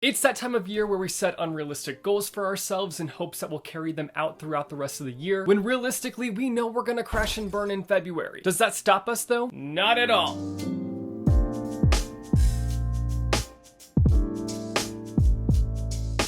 It's that time of year where we set unrealistic goals for ourselves in hopes that we'll carry them out throughout the rest of the year, when realistically we know we're gonna crash and burn in February. Does that stop us though? Not at all.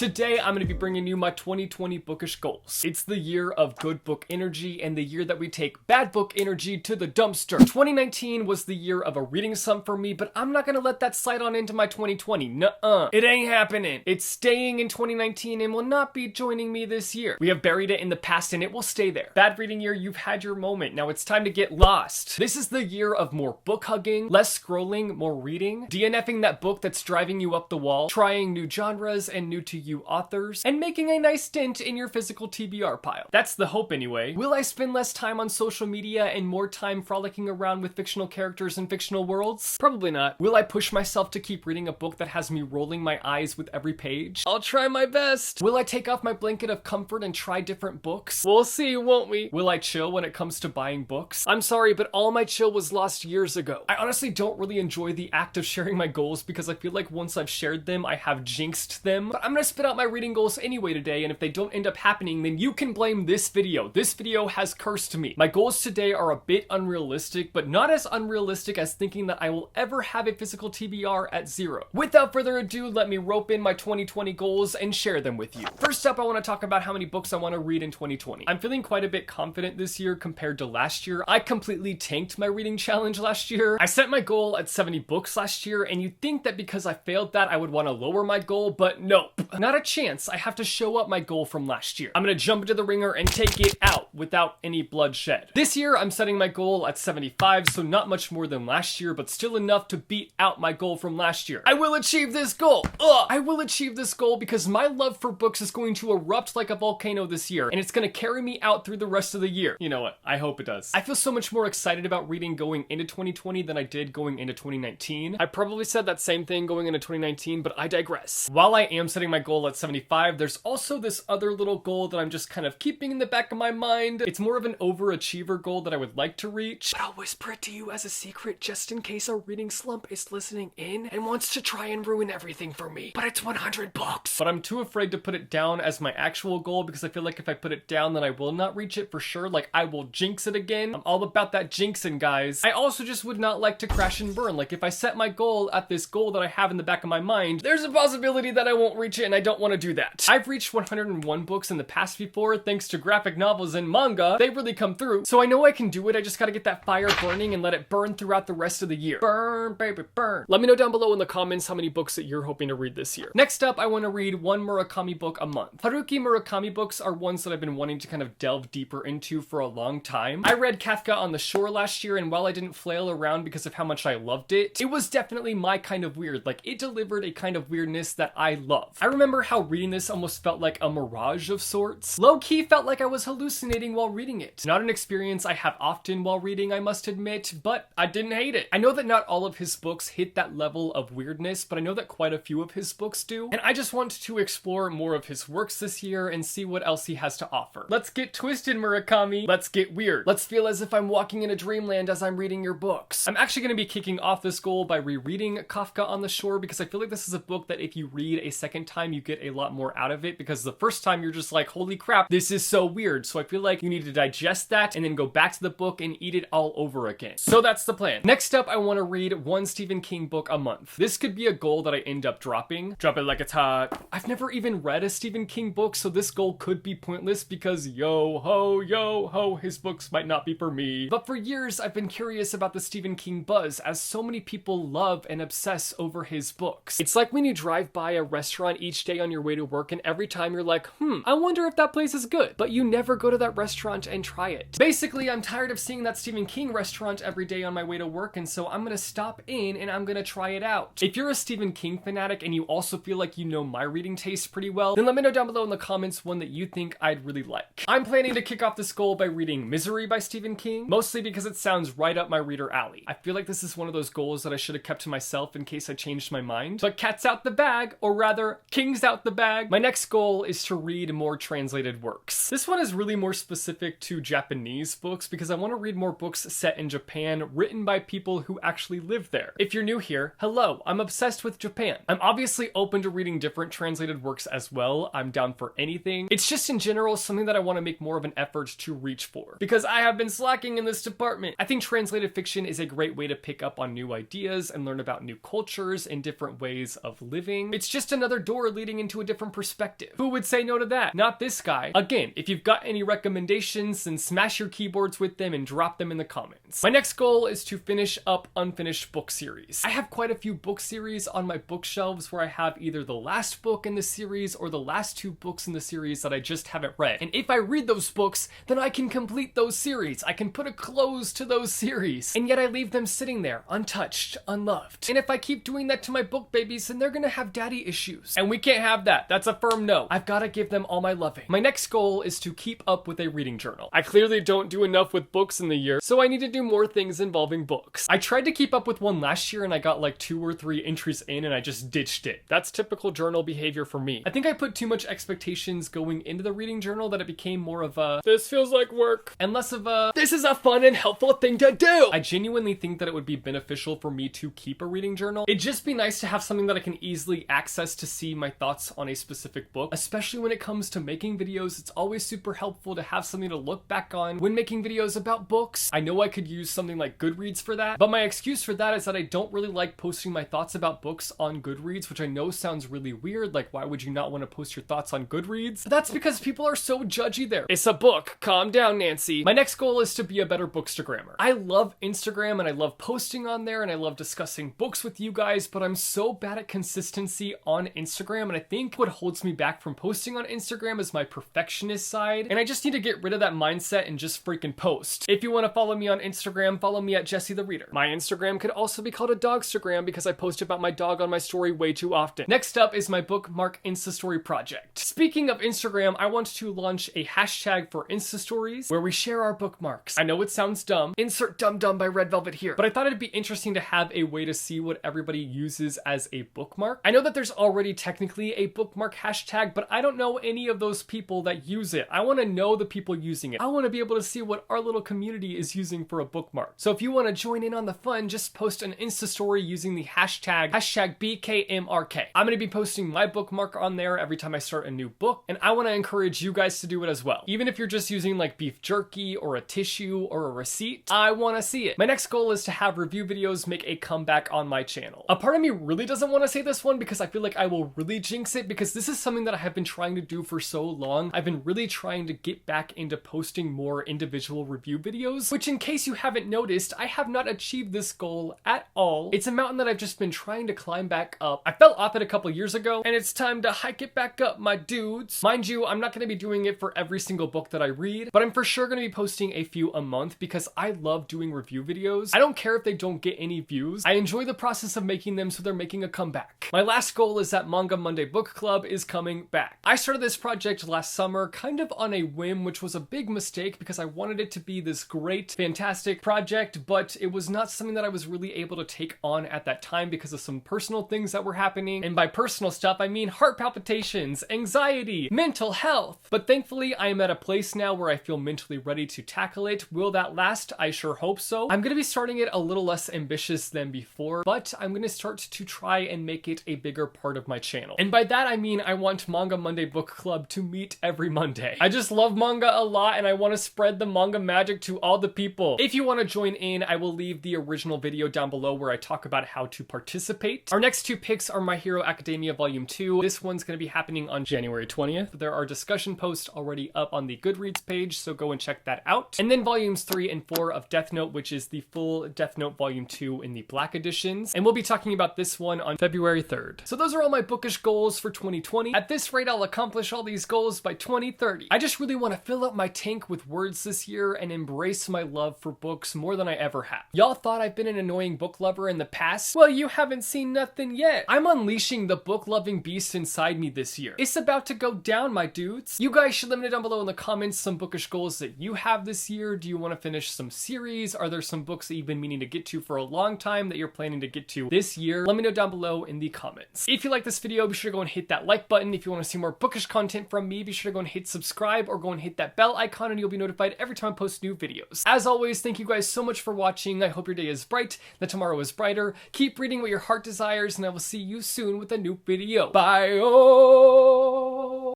Today, I'm going to be bringing you my 2020 bookish goals. It's the year of good book energy and the year that we take bad book energy to the dumpster. 2019 was the year of a reading slump for me, but I'm not going to let that slide on into my 2020. Nuh-uh. It ain't happening. It's staying in 2019 and will not be joining me this year. We have buried it in the past and it will stay there. Bad reading year, you've had your moment. Now it's time to get lost. This is the year of more book hugging, less scrolling, more reading, DNFing that book that's driving you up the wall, trying new genres and new to you authors, and making a nice dent in your physical TBR pile. That's the hope anyway. Will I spend less time on social media and more time frolicking around with fictional characters in fictional worlds? Probably not. Will I push myself to keep reading a book that has me rolling my eyes with every page? I'll try my best. Will I take off my blanket of comfort and try different books? We'll see, won't we? Will I chill when it comes to buying books? I'm sorry, but all my chill was lost years ago. I honestly don't really enjoy the act of sharing my goals because I feel like once I've shared them, I have jinxed them. But I'm gonna spit out my reading goals anyway today, and if they don't end up happening, then you can blame this video. This video has cursed me. My goals today are a bit unrealistic, but not as unrealistic as thinking that I will ever have a physical TBR at 0. Without further ado, let me rope in my 2020 goals and share them with you. First up, I want to talk about how many books I want to read in 2020. I'm feeling quite a bit confident this year compared to last year. I completely tanked my reading challenge last year. I set my goal at 70 books last year, and you'd think that because I failed that, I would want to lower my goal, but nope. Not a chance. I have to show up my goal from last year. I'm gonna jump into the ringer and take it out without any bloodshed. This year, I'm setting my goal at 75, so not much more than last year, but still enough to beat out my goal from last year. I will achieve this goal. I will achieve this goal because my love for books is going to erupt like a volcano this year, and it's gonna carry me out through the rest of the year. You know what? I hope it does. I feel so much more excited about reading going into 2020 than I did going into 2019. I probably said that same thing going into 2019, but I digress. While I am setting my goal at 75, there's also this other little goal that I'm just kind of keeping in the back of my mind. It's more of an overachiever goal that I would like to reach, but I'll whisper it to you as a secret just in case a reading slump is listening in and wants to try and ruin everything for me. But it's 100 books. But I'm too afraid to put it down as my actual goal because I feel like if I put it down, then I will not reach it for sure. Like I will jinx it again. I'm all about that jinxing, guys. I also just would not like to crash and burn. Like if I set my goal at this goal that I have in the back of my mind, there's a possibility that I won't reach it, and I don't want to do that. I've reached 101 books in the past before thanks to graphic novels and manga. They really come through. So I know I can do it. I just gotta get that fire burning and let it burn throughout the rest of the year. Burn, baby, burn. Let me know down below in the comments how many books that you're hoping to read this year. Next up, I want to read one Murakami book a month. Haruki Murakami books are ones that I've been wanting to kind of delve deeper into for a long time. I read Kafka on the Shore last year, and while I didn't flail around because of how much I loved it, it was definitely my kind of weird. Like it delivered a kind of weirdness that I love. I remember how reading this almost felt like a mirage of sorts. Low-key felt like I was hallucinating while reading it. Not an experience I have often while reading, I must admit, but I didn't hate it. I know that not all of his books hit that level of weirdness, but I know that quite a few of his books do, and I just want to explore more of his works this year and see what else he has to offer. Let's get twisted, Murakami. Let's get weird. Let's feel as if I'm walking in a dreamland as I'm reading your books. I'm actually going to be kicking off this goal by rereading Kafka on the Shore because I feel like this is a book that if you read a second time, you get a lot more out of it because the first time you're just like, holy crap, this is so weird. So I feel like you need to digest that and then go back to the book and eat it all over again. So that's the plan. Next up, I want to read one Stephen King book a month. This could be a goal that I end up dropping. Drop it like it's hot. I've never even read a Stephen King book, so this goal could be pointless because yo ho, his books might not be for me. But for years, I've been curious about the Stephen King buzz as so many people love and obsess over his books. It's like when you drive by a restaurant each day on your way to work and every time you're like, I wonder if that place is good, but you never go to that restaurant and try it. Basically, I'm tired of seeing that Stephen King restaurant every day on my way to work, and so I'm gonna stop in and I'm gonna try it out. If you're a Stephen King fanatic and you also feel like you know my reading taste pretty well, then let me know down below in the comments one that you think I'd really like. I'm planning to kick off this goal by reading Misery by Stephen King, mostly because it sounds right up my reader alley. I feel like this is one of those goals that I should have kept to myself in case I changed my mind, but cat's out the bag, or rather, King's out the bag. My next goal is to read more translated works. This one is really more specific specific to Japanese books because I want to read more books set in Japan written by people who actually live there. If you're new here, hello, I'm obsessed with Japan. I'm obviously open to reading different translated works as well. I'm down for anything. It's just in general something that I want to make more of an effort to reach for because I have been slacking in this department. I think translated fiction is a great way to pick up on new ideas and learn about new cultures and different ways of living. It's just another door leading into a different perspective. Who would say no to that? Not this guy. Again, if you've got any recommendations, then smash your keyboards with them and drop them in the comments. My next goal is to finish up unfinished book series. I have quite a few book series on my bookshelves where I have either the last book in the series or the last 2 books in the series that I just haven't read. And if I read those books, then I can complete those series. I can put a close to those series. And yet I leave them sitting there, untouched, unloved. And if I keep doing that to my book babies, then they're gonna have daddy issues. And we can't have that. That's a firm no. I've gotta give them all my loving. My next goal is to keep up with a reading journal. I clearly don't do enough with books in the year, so I need to do more things involving books. I tried to keep up with one last year and I got like 2 or 3 entries in and I just ditched it. That's typical journal behavior for me. I think I put too much expectations going into the reading journal that it became more of a, this feels like work, and less of a, this is a fun and helpful thing to do. I genuinely think that it would be beneficial for me to keep a reading journal. It'd just be nice to have something that I can easily access to see my thoughts on a specific book, especially when it comes to making videos. It's always super helpful to have something to look back on when making videos about books. I know I could use something like Goodreads for that, but my excuse for that is that I don't really like posting my thoughts about books on Goodreads, which I know sounds really weird. Like, why would you not want to post your thoughts on Goodreads? But that's because people are so judgy there. It's a book. Calm down, Nancy. My next goal is to be a better bookstagrammer. I love Instagram and I love posting on there and I love discussing books with you guys, but I'm so bad at consistency on Instagram, and I think what holds me back from posting on Instagram is my perfectionist side, and I just need to get rid of that mindset and just freaking post. If you want to follow me on Instagram, follow me at jessethereader. My Instagram could also be called a dogstagram because I post about my dog on my story way too often. Next up is my Bookmark Insta Story project. Speaking of Instagram, I want to launch a hashtag for Insta Stories where we share our bookmarks. I know it sounds dumb. Insert Dumb Dumb by Red Velvet here. But I thought it'd be interesting to have a way to see what everybody uses as a bookmark. I know that there's already technically a bookmark hashtag, but I don't know any of those people that use it. I want to know the people using it. I want to be able to see what our little community is using for a bookmark. So if you want to join in on the fun, just post an Insta story using the hashtag BKMRK. I'm going to be posting my bookmark on there every time I start a new book, and I want to encourage you guys to do it as well. Even if you're just using like beef jerky or a tissue or a receipt, I want to see it. My next goal is to have review videos make a comeback on my channel. A part of me really doesn't want to say this one because I feel like I will really jinx it, because this is something that I have been trying to do for so long. I've been really trying to get back into posting more individual review videos, which, in case you haven't noticed, I have not achieved this goal at all. It's a mountain that I've just been trying to climb back up. I fell off it a couple years ago, and it's time to hike it back up, my dudes. Mind you, I'm not going to be doing it for every single book that I read, but I'm for sure going to be posting a few a month because I love doing review videos. I don't care if they don't get any views. I enjoy the process of making them, so they're making a comeback. My last goal is that Manga Monday book club is coming back. I started this project last summer kind of on a whim, which was a big mistake because I wanted it to be this great, fantastic project, but it was not something that I was really able to take on at that time because of some personal things that were happening. And by personal stuff, I mean heart palpitations, anxiety, mental health. But thankfully, I am at a place now where I feel mentally ready to tackle it. Will that last? I sure hope so. I'm going to be starting it a little less ambitious than before, but I'm going to start to try and make it a bigger part of my channel. And by that, I mean I want Manga Monday Book Club to meet every Monday. I just love manga a lot, and I want to spread the manga magic to all the people. If you want to join in, I will leave the original video down below where I talk about how to participate. Our next 2 picks are My Hero Academia Volume 2. This one's going to be happening on January 20th. There are discussion posts already up on the Goodreads page, so go and check that out. And then Volumes 3 and 4 of Death Note, which is the full Death Note Volume 2 in the black editions. And we'll be talking about this one on February 3rd. So those are all my bookish goals for 2020. At this rate, I'll accomplish all these goals by 2030. I just really want to fill up my tank with words this year and embrace my love for books more than I ever have. Y'all thought I've been an annoying book lover in the past? Well, you haven't seen nothing yet. I'm unleashing the book-loving beast inside me this year. It's about to go down, my dudes. You guys should let me know down below in the comments some bookish goals that you have this year. Do you want to finish some series? Are there some books that you've been meaning to get to for a long time that you're planning to get to this year? Let me know down below in the comments. If you like this video, be sure to go and hit that like button. If you want to see more bookish content from me, be sure to go and hit subscribe or go and hit that that bell icon and you'll be notified every time I post new videos. As always, thank you guys so much for watching. I hope your day is bright, that tomorrow is brighter. Keep reading what your heart desires, and I will see you soon with a new video. Bye!